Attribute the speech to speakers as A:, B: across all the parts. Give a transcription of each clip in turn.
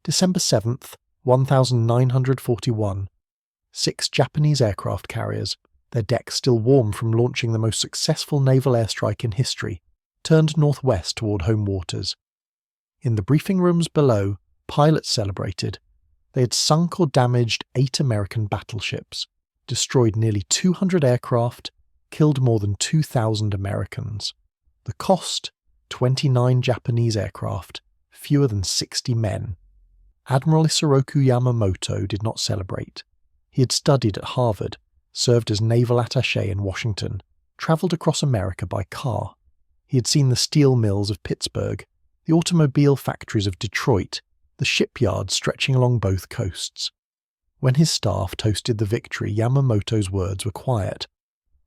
A: December 7th, 1941. 6 Japanese aircraft carriers, their decks still warm from launching the most successful naval airstrike in history, turned northwest toward home waters. In the briefing rooms below, pilots celebrated. They had sunk or damaged 8 American battleships, destroyed nearly 200 aircraft, killed more than 2,000 Americans. The cost? 29 Japanese aircraft, fewer than 60 men. Admiral Isoroku Yamamoto did not celebrate. He had studied at Harvard, served as naval attaché in Washington, travelled across America by car. He had seen the steel mills of Pittsburgh, the automobile factories of Detroit, the shipyards stretching along both coasts. When his staff toasted the victory, Yamamoto's words were quiet.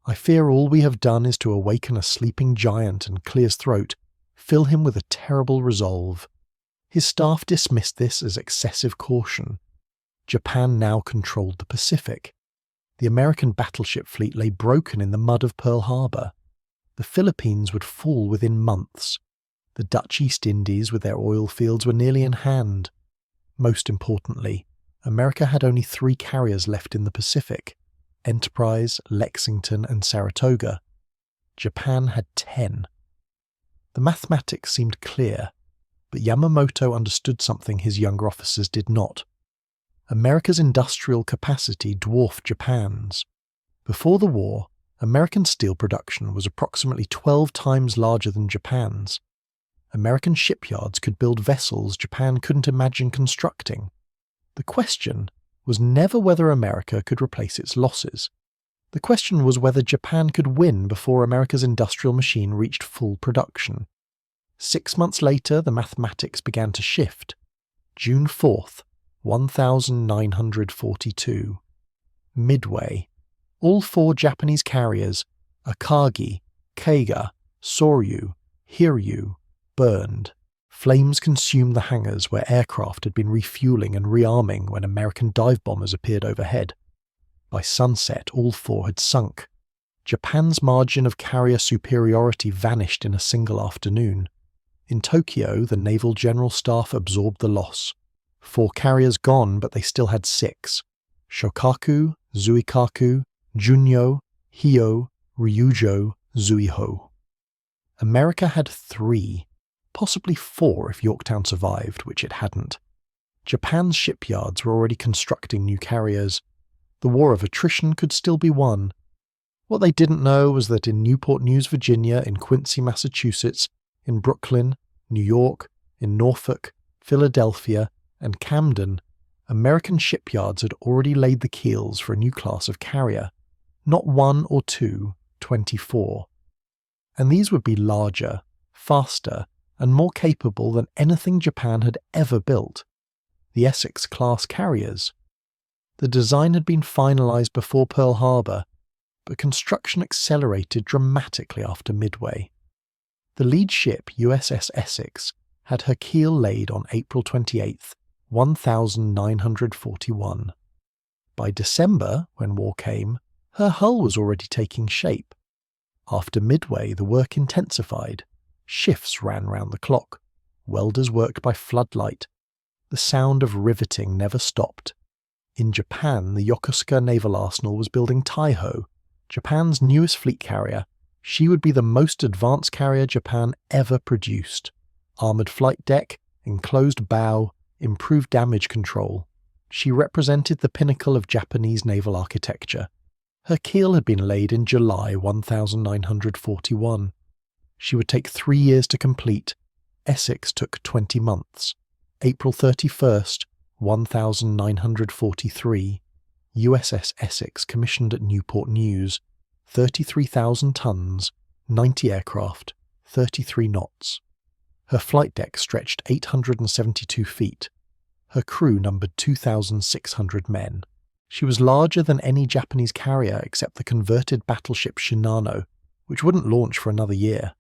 A: "I fear all we have done is to awaken a sleeping giant and clear his throat, fill him with a terrible resolve." His staff dismissed this as excessive caution. Japan now controlled the Pacific. The American battleship fleet lay broken in the mud of Pearl Harbor. The Philippines would fall within months. The Dutch East Indies with their oil fields were nearly in hand. Most importantly, America had only 3 carriers left in the Pacific: Enterprise, Lexington, and Saratoga. Japan had 10. The mathematics seemed clear, but Yamamoto understood something his younger officers did not. America's industrial capacity dwarfed Japan's. Before the war, American steel production was approximately 12 times larger than Japan's. American shipyards could build vessels Japan couldn't imagine constructing. The question was never whether America could replace its losses. The question was whether Japan could win before America's industrial machine reached full production. 6 months later, the mathematics began to shift. June 4th, 1942. Midway. All 4 Japanese carriers, Akagi, Keiga, Soryu, Hiryu, burned. Flames consumed the hangars where aircraft had been refueling and rearming when American dive bombers appeared overhead. By sunset, all 4 had sunk. Japan's margin of carrier superiority vanished in a single afternoon. In Tokyo, the Naval General Staff absorbed the loss. 4 carriers gone, but they still had 6. Shokaku, Zuikaku, Junyo, Hyo, Ryujo, Zuiho. America had 3. Possibly 4 if Yorktown survived, which it hadn't. Japan's shipyards were already constructing new carriers. The war of attrition could still be won. What they didn't know was that in Newport News, Virginia, in Quincy, Massachusetts, in Brooklyn, New York, in Norfolk, Philadelphia, and Camden, American shipyards had already laid the keels for a new class of carrier. Not 1 or 2, 24. And these would be larger, faster, and more capable than anything Japan had ever built. The Essex-class carriers. The design had been finalized before Pearl Harbor, but construction accelerated dramatically after Midway. The lead ship, USS Essex, had her keel laid on April 28th, 1941. By December, when war came, her hull was already taking shape. After Midway, the work intensified. Shifts ran round the clock. Welders worked by floodlight. The sound of riveting never stopped. In Japan, the Yokosuka Naval Arsenal was building Taiho, Japan's newest fleet carrier. She would be the most advanced carrier Japan ever produced. Armoured flight deck, enclosed bow, improved damage control. She represented the pinnacle of Japanese naval architecture. Her keel had been laid in July 1941. She would take 3 years to complete. Essex took 20 months. April 31st, 1943. USS Essex commissioned at Newport News. 33,000 tons, 90 aircraft, 33 knots. Her flight deck stretched 872 feet. Her crew numbered 2,600 men. She was larger than any Japanese carrier except the converted battleship Shinano, which wouldn't launch for another year.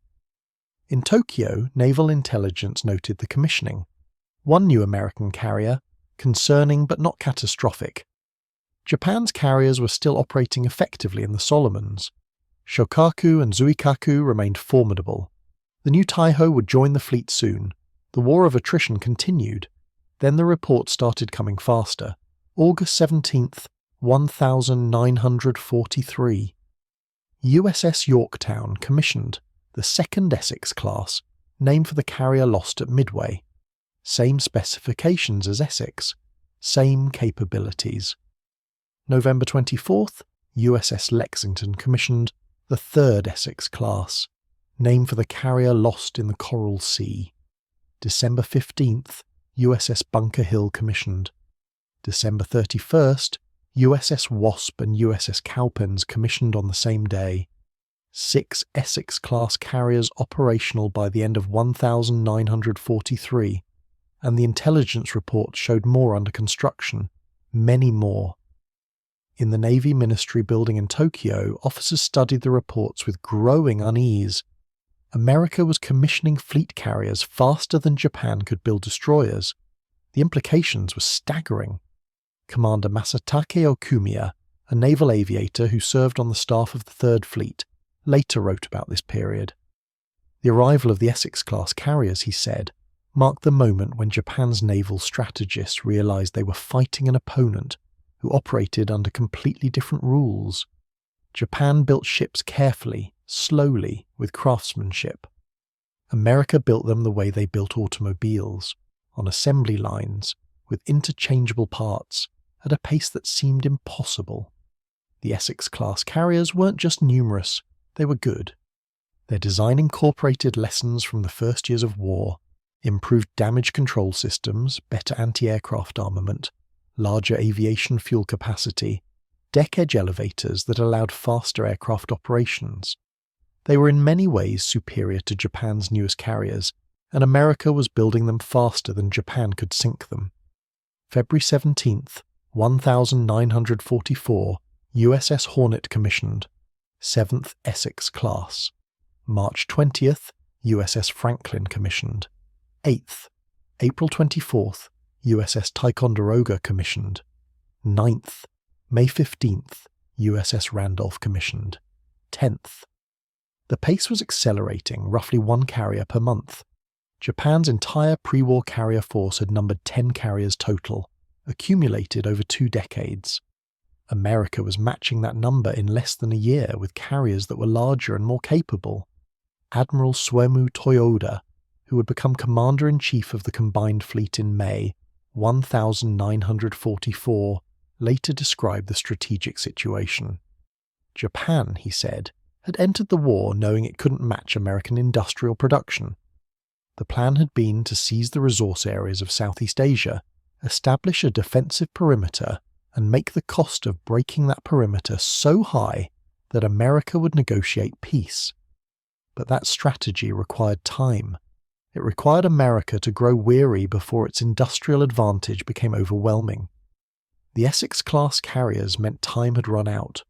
A: In Tokyo, naval intelligence noted the commissioning. One new American carrier, concerning but not catastrophic. Japan's carriers were still operating effectively in the Solomons. Shokaku and Zuikaku remained formidable. The new Taiho would join the fleet soon. The war of attrition continued. Then the reports started coming faster. August 17th, 1943. USS Yorktown commissioned the second Essex class, named for the carrier lost at Midway. Same specifications as Essex, same capabilities. November 24th, USS Lexington commissioned the third Essex class, named for the carrier lost in the Coral Sea. December 15th, USS Bunker Hill commissioned. December 31st, USS Wasp and USS Cowpens commissioned on the same day. 6 Essex-class carriers operational by the end of 1943, and the intelligence reports showed more under construction, many more. In the Navy Ministry building in Tokyo, officers studied the reports with growing unease. America was commissioning fleet carriers faster than Japan could build destroyers. The implications were staggering. Commander Masatake Okumiya, a naval aviator who served on the staff of the Third Fleet, later wrote about this period. The arrival of the Essex-class carriers, he said, marked the moment when Japan's naval strategists realized they were fighting an opponent who operated under completely different rules. Japan built ships carefully, slowly, with craftsmanship. America built them the way they built automobiles, on assembly lines, with interchangeable parts, at a pace that seemed impossible. The Essex-class carriers weren't just numerous, they were good. Their design incorporated lessons from the first years of war, improved damage control systems, better anti-aircraft armament, larger aviation fuel capacity, deck-edge elevators that allowed faster aircraft operations. They were in many ways superior to Japan's newest carriers, and America was building them faster than Japan could sink them. February 17th, 1944, USS Hornet commissioned, 7th Essex class. March 20th, USS Franklin commissioned. 8th, April 24th, USS Ticonderoga commissioned. 9th, May 15th, USS Randolph commissioned. 10th. The pace was accelerating, roughly 1 carrier per month. Japan's entire pre-war carrier force had numbered 10 carriers total, accumulated over 2 decades. America was matching that number in less than a year with carriers that were larger and more capable. Admiral Suemu Toyoda, who would become Commander-in-Chief of the combined fleet in May 1944, later described the strategic situation. Japan, he said, had entered the war knowing it couldn't match American industrial production. The plan had been to seize the resource areas of Southeast Asia, establish a defensive perimeter, and make the cost of breaking that perimeter so high that America would negotiate peace. But that strategy required time. It required America to grow weary before its industrial advantage became overwhelming. The Essex-class carriers meant time had run out.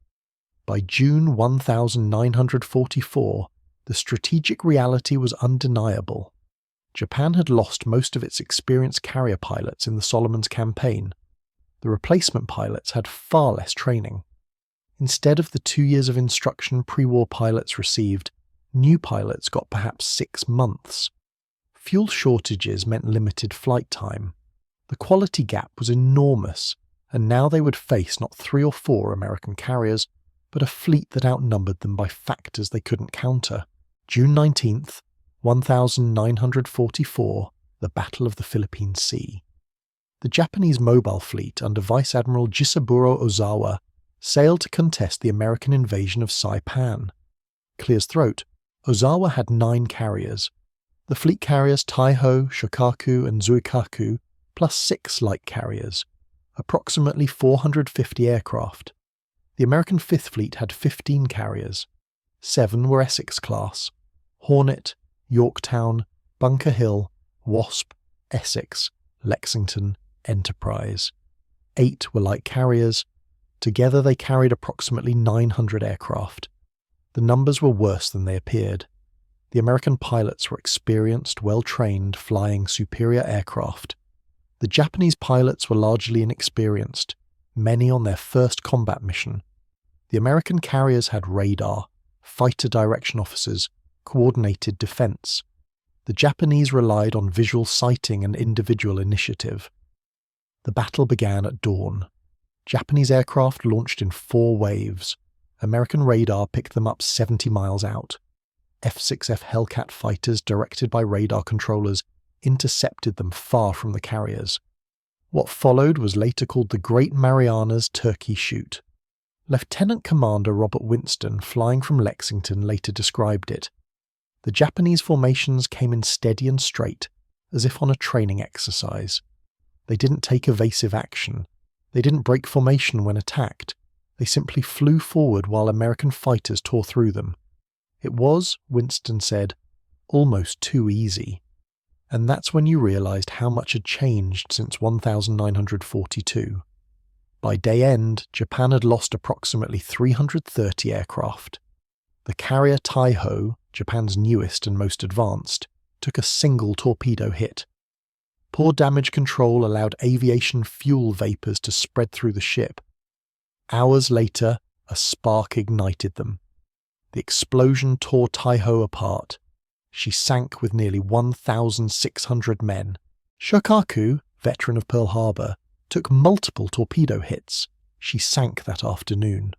A: By June 1944, the strategic reality was undeniable. Japan had lost most of its experienced carrier pilots in the Solomons campaign. The replacement pilots had far less training. Instead of the 2 years of instruction pre-war pilots received, new pilots got perhaps 6 months. Fuel shortages meant limited flight time. The quality gap was enormous, and now they would face not 3 or 4 American carriers, but a fleet that outnumbered them by factors they couldn't counter. June 19th, 1944, the Battle of the Philippine Sea. The Japanese mobile fleet under Vice Admiral Jisaburo Ozawa sailed to contest the American invasion of Saipan. Clear as throat, Ozawa had 9 carriers. The fleet carriers Taiho, Shokaku, and Zuikaku, plus 6 light carriers, approximately 450 aircraft. The American Fifth Fleet had 15 carriers. 7 were Essex-class: Hornet, Yorktown, Bunker Hill, Wasp, Essex, Lexington, Enterprise. 8 were light carriers. Together they carried approximately 900 aircraft. The numbers were worse than they appeared. The American pilots were experienced, well-trained, flying superior aircraft. The Japanese pilots were largely inexperienced, many on their first combat mission. The American carriers had radar, fighter direction officers, coordinated defense. The Japanese relied on visual sighting and individual initiative. The battle began at dawn. Japanese aircraft launched in 4 waves. American radar picked them up 70 miles out. F-6F Hellcat fighters, directed by radar controllers, intercepted them far from the carriers. What followed was later called the Great Marianas Turkey Shoot. Lieutenant Commander Robert Winston, flying from Lexington, later described it. The Japanese formations came in steady and straight, as if on a training exercise. They didn't take evasive action. They didn't break formation when attacked. They simply flew forward while American fighters tore through them. It was, Winston said, almost too easy. And that's when you realized how much had changed since 1942. By day end, Japan had lost approximately 330 aircraft. The carrier Taiho, Japan's newest and most advanced, took a single torpedo hit. Poor damage control allowed aviation fuel vapors to spread through the ship. Hours later, a spark ignited them. The explosion tore Taiho apart. She sank with nearly 1,600 men. Shokaku, veteran of Pearl Harbor, took multiple torpedo hits. She sank that afternoon.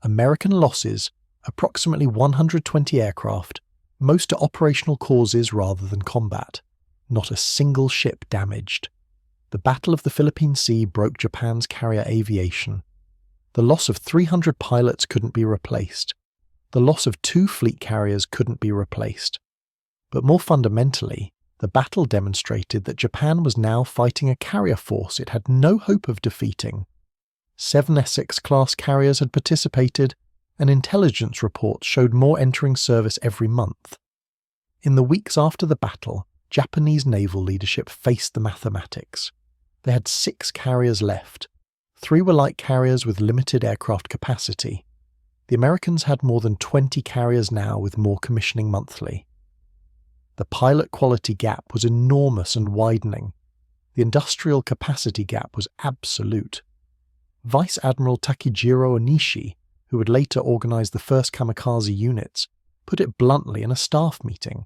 A: American losses, approximately 120 aircraft, most to operational causes rather than combat. Not a single ship damaged. The Battle of the Philippine Sea broke Japan's carrier aviation. The loss of 300 pilots couldn't be replaced. The loss of 2 fleet carriers couldn't be replaced. But more fundamentally, the battle demonstrated that Japan was now fighting a carrier force it had no hope of defeating. 7 Essex-class carriers had participated, and intelligence reports showed more entering service every month. In the weeks after the battle, Japanese naval leadership faced the mathematics. They had 6 carriers left. 3 were light carriers with limited aircraft capacity. The Americans had more than 20 carriers now with more commissioning monthly. The pilot quality gap was enormous and widening. The industrial capacity gap was absolute. Vice Admiral Takejiro Onishi, who would later organize the first kamikaze units, put it bluntly in a staff meeting.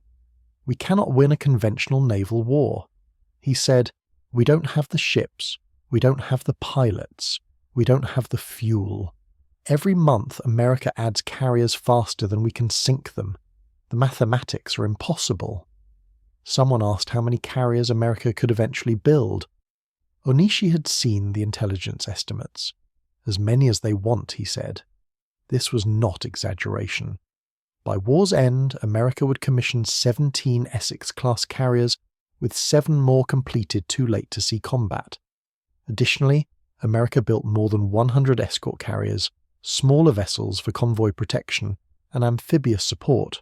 A: "We cannot win a conventional naval war." He said, "We don't have the ships, we don't have the pilots, we don't have the fuel. Every month America adds carriers faster than we can sink them. The mathematics are impossible." Someone asked how many carriers America could eventually build. Onishi had seen the intelligence estimates. "As many as they want," he said. This was not exaggeration. By war's end, America would commission 17 Essex-class carriers, with 7 more completed too late to see combat. Additionally, America built more than 100 escort carriers, smaller vessels for convoy protection, and amphibious support.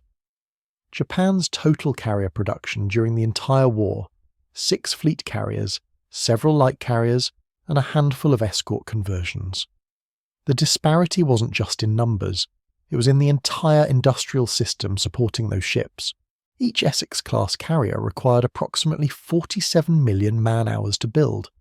A: Japan's total carrier production during the entire war, 6 fleet carriers, several light carriers, and a handful of escort conversions. The disparity wasn't just in numbers, it was in the entire industrial system supporting those ships. Each Essex-class carrier required approximately 47 million man-hours to build.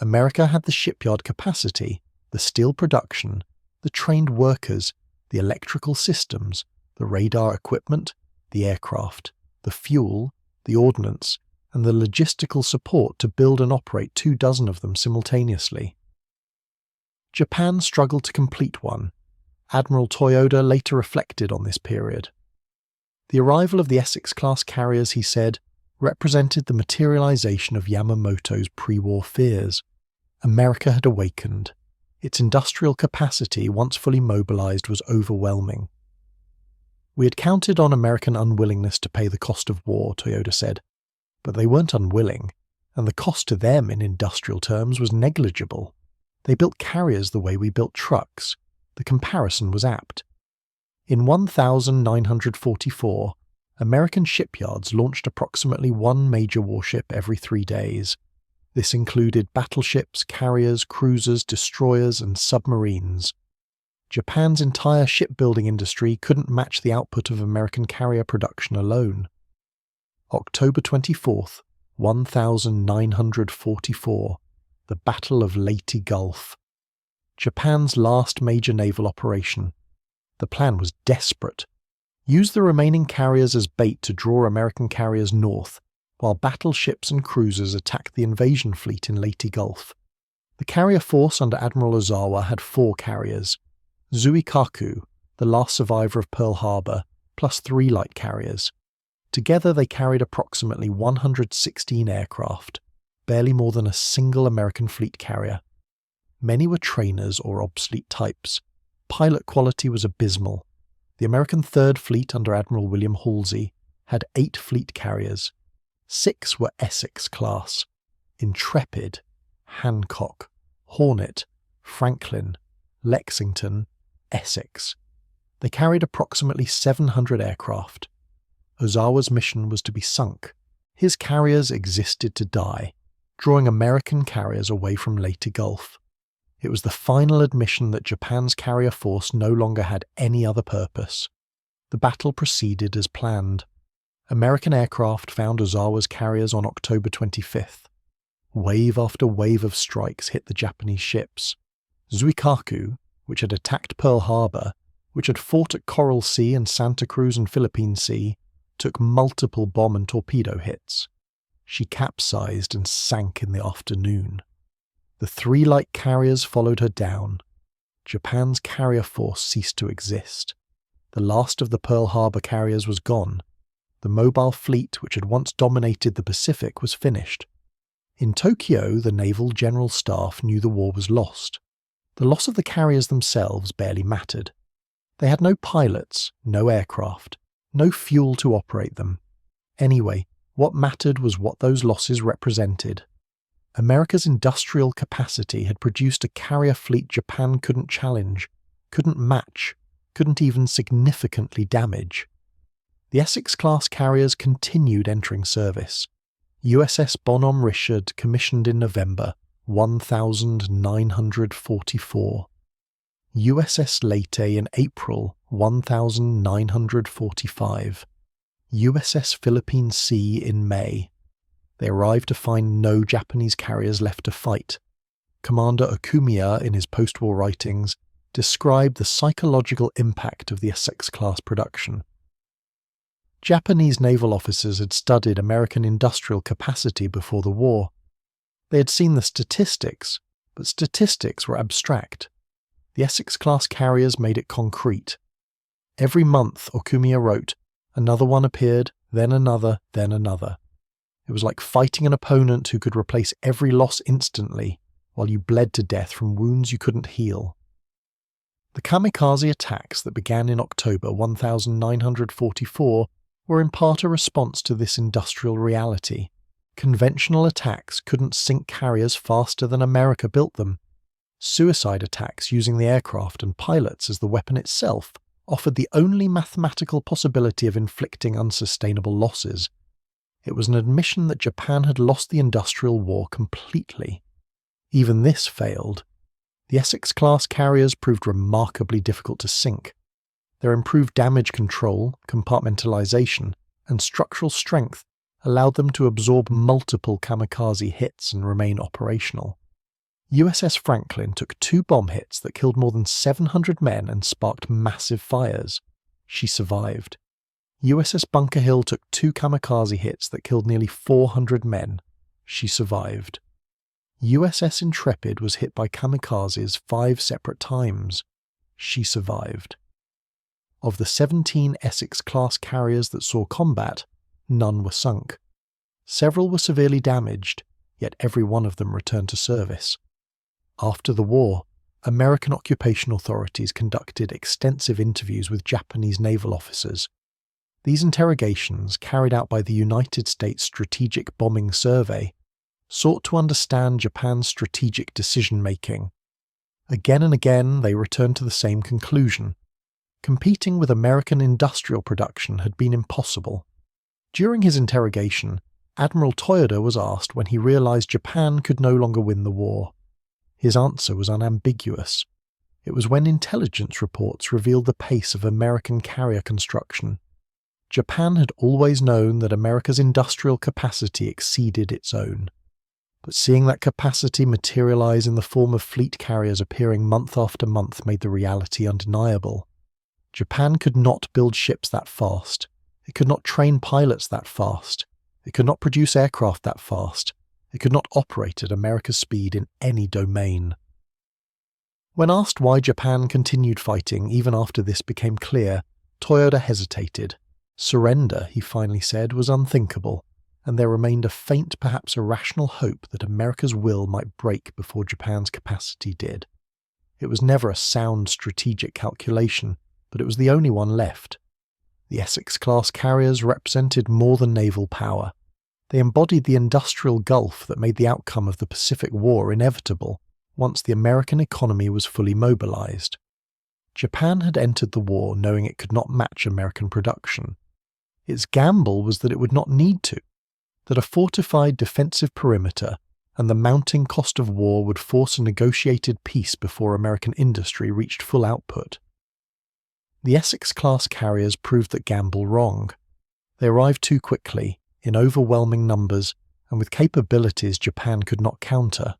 A: America had the shipyard capacity, the steel production, the trained workers, the electrical systems, the radar equipment, the aircraft, the fuel, the ordnance, and the logistical support to build and operate 24 of them simultaneously. Japan struggled to complete one. Admiral Toyoda later reflected on this period. The arrival of the Essex-class carriers, he said, represented the materialization of Yamamoto's pre-war fears. America had awakened. Its industrial capacity, once fully mobilized, was overwhelming. "We had counted on American unwillingness to pay the cost of war," Toyoda said, "but they weren't unwilling, and the cost to them in industrial terms was negligible. They built carriers the way we built trucks. The comparison was apt. In 1944, American shipyards launched approximately 1 major warship every 3 days. This included battleships, carriers, cruisers, destroyers, and submarines. Japan's entire shipbuilding industry couldn't match the output of American carrier production alone. October 24th, 1944, the Battle of Leyte Gulf. Japan's last major naval operation. The plan was desperate. Use the remaining carriers as bait to draw American carriers north, while battleships and cruisers attacked the invasion fleet in Leyte Gulf. The carrier force under Admiral Ozawa had 4 carriers: Zuikaku, the last survivor of Pearl Harbor, plus 3 light carriers. Together they carried approximately 116 aircraft, barely more than a single American fleet carrier. Many were trainers or obsolete types. Pilot quality was abysmal. The American Third Fleet under Admiral William Halsey had 8 fleet carriers. 6 were Essex class: Intrepid, Hancock, Hornet, Franklin, Lexington, Essex. They carried approximately 700 aircraft. Ozawa's mission was to be sunk. His carriers existed to die, drawing American carriers away from Leyte Gulf. It was the final admission that Japan's carrier force no longer had any other purpose. The battle proceeded as planned. American aircraft found Ozawa's carriers on October 25th. Wave after wave of strikes hit the Japanese ships. Zuikaku, which had attacked Pearl Harbor, which had fought at Coral Sea and Santa Cruz and Philippine Sea, took multiple bomb and torpedo hits. She capsized and sank in the afternoon. The 3 light carriers followed her down. Japan's carrier force ceased to exist. The last of the Pearl Harbor carriers was gone. The mobile fleet, which had once dominated the Pacific, was finished. In Tokyo, the Naval General Staff knew the war was lost. The loss of the carriers themselves barely mattered. They had no pilots, no aircraft, no fuel to operate them. Anyway, what mattered was what those losses represented. America's industrial capacity had produced a carrier fleet Japan couldn't challenge, couldn't match, couldn't even significantly damage. The Essex-class carriers continued entering service. USS Bonhomme Richard commissioned in November, 1944. USS Leyte in April, 1945. USS Philippine Sea in May. They arrived to find no Japanese carriers left to fight. Commander Okumiya, in his post-war writings, described the psychological impact of the Essex-class production. Japanese naval officers had studied American industrial capacity before the war. They had seen the statistics, but statistics were abstract. The Essex-class carriers made it concrete. Every month, Okumiya wrote, another one appeared, then another, then another. It was like fighting an opponent who could replace every loss instantly, while you bled to death from wounds you couldn't heal. The kamikaze attacks that began in October 1944 were in part a response to this industrial reality. Conventional attacks couldn't sink carriers faster than America built them. Suicide attacks using the aircraft and pilots as the weapon itself offered the only mathematical possibility of inflicting unsustainable losses. It was an admission that Japan had lost the industrial war completely. Even this failed. The Essex-class carriers proved remarkably difficult to sink. Their improved damage control, compartmentalization, and structural strength allowed them to absorb multiple kamikaze hits and remain operational. USS Franklin took 2 bomb hits that killed more than 700 men and sparked massive fires. She survived. USS Bunker Hill took 2 kamikaze hits that killed nearly 400 men. She survived. USS Intrepid was hit by kamikazes 5 separate times. She survived. Of the 17 Essex-class carriers that saw combat, none were sunk. Several were severely damaged, yet every one of them returned to service. After the war, American occupation authorities conducted extensive interviews with Japanese naval officers. These interrogations, carried out by the United States Strategic Bombing Survey, sought to understand Japan's strategic decision-making. Again and again, they returned to the same conclusion. Competing with American industrial production had been impossible. During his interrogation, Admiral Toyoda was asked when he realized Japan could no longer win the war. His answer was unambiguous. It was when intelligence reports revealed the pace of American carrier construction. Japan had always known that America's industrial capacity exceeded its own. But seeing that capacity materialize in the form of fleet carriers appearing month after month made the reality undeniable. Japan could not build ships that fast. It could not train pilots that fast. It could not produce aircraft that fast. It could not operate at America's speed in any domain. When asked why Japan continued fighting even after this became clear, Toyoda hesitated. Surrender, he finally said, was unthinkable, and there remained a faint, perhaps irrational hope that America's will might break before Japan's capacity did. It was never a sound strategic calculation, but it was the only one left. The Essex-class carriers represented more than naval power. They embodied the industrial gulf that made the outcome of the Pacific War inevitable once the American economy was fully mobilized. Japan had entered the war knowing it could not match American production. Its gamble was that it would not need to, that a fortified defensive perimeter and the mounting cost of war would force a negotiated peace before American industry reached full output. The Essex-class carriers proved that gamble wrong. They arrived too quickly, in overwhelming numbers, and with capabilities Japan could not counter.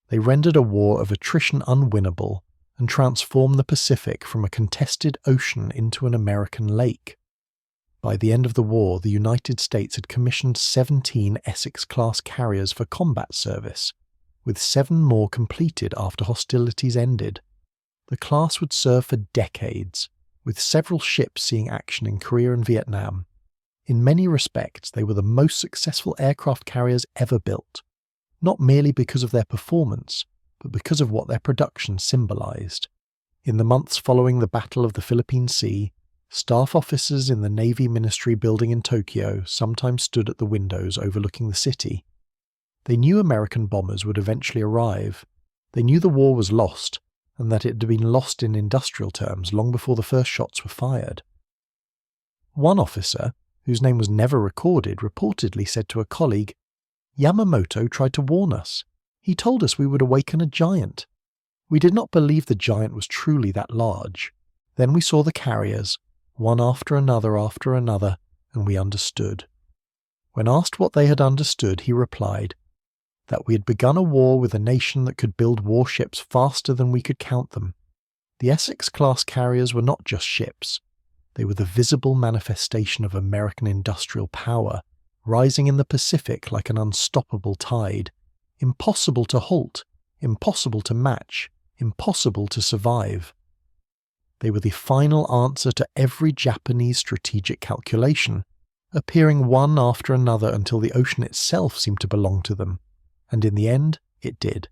A: They rendered a war of attrition unwinnable and transformed the Pacific from a contested ocean into an American lake. By the end of the war, the United States had commissioned 17 Essex-class carriers for combat service, with 7 more completed after hostilities ended. The class would serve for decades, with several ships seeing action in Korea and Vietnam. In many respects, they were the most successful aircraft carriers ever built, not merely because of their performance, but because of what their production symbolized. In the months following the Battle of the Philippine Sea, staff officers in the Navy Ministry building in Tokyo sometimes stood at the windows overlooking the city. They knew American bombers would eventually arrive. They knew the war was lost, and that it had been lost in industrial terms long before the first shots were fired. One officer, whose name was never recorded, reportedly said to a colleague, "Yamamoto tried to warn us. He told us we would awaken a giant. We did not believe the giant was truly that large. Then we saw the carriers, one after another, and we understood." When asked what they had understood, he replied, "That we had begun a war with a nation that could build warships faster than we could count them." The Essex-class carriers were not just ships. They were the visible manifestation of American industrial power, rising in the Pacific like an unstoppable tide, impossible to halt, impossible to match, impossible to survive. They were the final answer to every Japanese strategic calculation, appearing one after another until the ocean itself seemed to belong to them, and in the end it did.